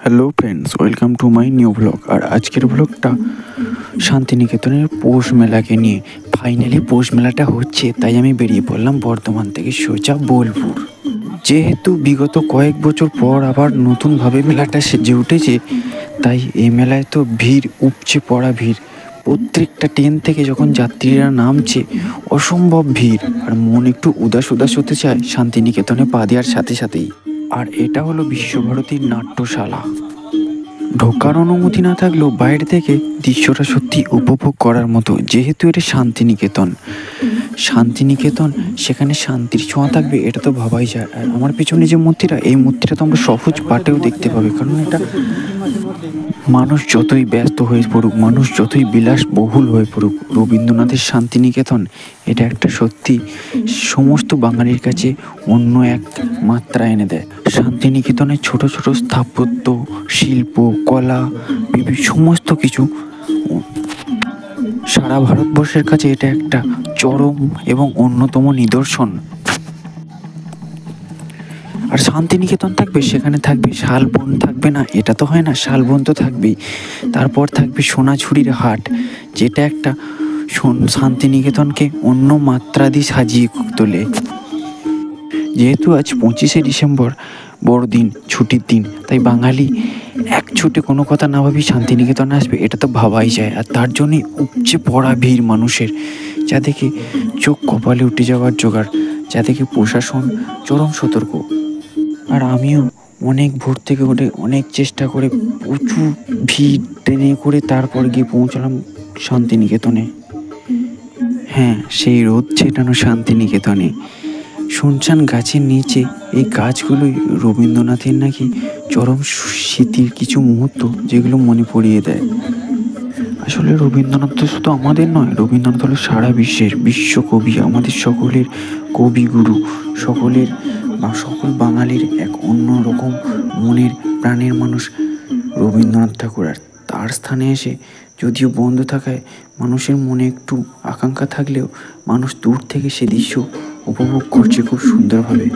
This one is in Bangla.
Hello friends, welcome to my new blog. আর আজকের ব্লগটা শান্তিনিকেতনের পৌষ মেলাকে নিয়ে। ফাইনালি পৌষ মেলাটা হচ্ছে, তাই আমি বেরিয়ে পড়লাম বর্ধমান থেকে সোজা বোলপুর। যেহেতু বিগত কয়েক বছর পর আবার নতুনভাবে মেলাটা সেজে উঠেছে, তাই এই মেলায় তো ভিড়, উপচে পড়া ভিড়। প্রত্যেকটা ট্রেন থেকে যখন যাত্রীরা নামছে অসম্ভব ভিড়, আর মন একটু উদাস উদাস হতে চায় শান্তিনিকেতনে পা দেওয়ার সাথে সাথেই। আর এটা হলো বিশ্বভারতীর নাট্যশালা। ঢোকার অনুমতি না থাকলেও বাইরে থেকে দৃশ্যটা সত্যি উপভোগ করার মতো। যেহেতু এটা শান্তিনিকেতন, সেখানে শান্তির ছোঁয়া থাকবে এটা তো ভাবাই যায়। আর আমার পেছনে যে মূর্তিটা, এই মূর্তিটা তো আমরা সহজ পাটেও দেখতে পাবে, কারণ এটা মানুষ যতই ব্যস্ত হয়ে পড়ুক, মানুষ যতই বিলাসবহুল হয়ে পড়ুক, রবীন্দ্রনাথের শান্তিনিকেতন এটা একটা সত্যি সমস্ত বাঙালির কাছে অন্য এক মাত্রা এনে দেয়। শান্তিনিকেতনের ছোট ছোট স্থাপত্য, শিল্প, কলা, সমস্ত কিছু সারা ভারতবর্ষের কাছে এটা একটা চরম এবং অন্যতম নিদর্শন। আর শান্তিনিকেতন থাকবে, সেখানে থাকবে শালবন, থাকবে না এটা তো হয় না, শালবন তো থাকবেই। তারপর থাকবে সোনাঝুরির হাট, যেটা একটা শান্তিনিকেতনকে অন্য মাত্রা দিয়ে সাজিয়ে তোলে। যেহেতু আজ 25শে ডিসেম্বর, বড়দিন, ছুটির দিন, তাই বাঙালি এক ছুটে কোনো কথা না ভাবি শান্তিনিকেতনে আসবে, এটা তো ভাবাই যায়। আর তার জন্যই উপচে পড়া ভিড় মানুষের, যা দেখে চোখ কপালে উঠে যাওয়ার জোগাড়, যা দেখে প্রশাসন চরম সতর্ক। আর আমিও অনেক ভোর থেকে উঠে অনেক চেষ্টা করে প্রচুর ভিড় ট্রেনে করে তারপর গিয়ে পৌঁছালাম শান্তিনিকেতনে। হ্যাঁ, সেই রোদ ছেটানো শান্তিনিকেতনে শুনশান গাছের নিচে। এই গাছগুলোই রবীন্দ্রনাথের নাকি চরম স্মৃতির কিছু মুহূর্ত, যেগুলো মনে পড়িয়ে দেয়। আসলে রবীন্দ্রনাথ তো শুধু আমাদের নয়, রবীন্দ্রনাথ হলো সারা বিশ্বের বিশ্বকবি, আমাদের সকলের কবিগুরু, সকল বাঙালির এক অন্যরকম মনের প্রাণের মানুষ রবীন্দ্রনাথ ঠাকুর। আর তার স্থানে এসে, যদিও বন্ধ থাকায় মানুষের মনে একটু আকাঙ্ক্ষা থাকলেও, মানুষ দূর থেকে সে দৃশ্য উপভোগ করছে খুব সুন্দরভাবে।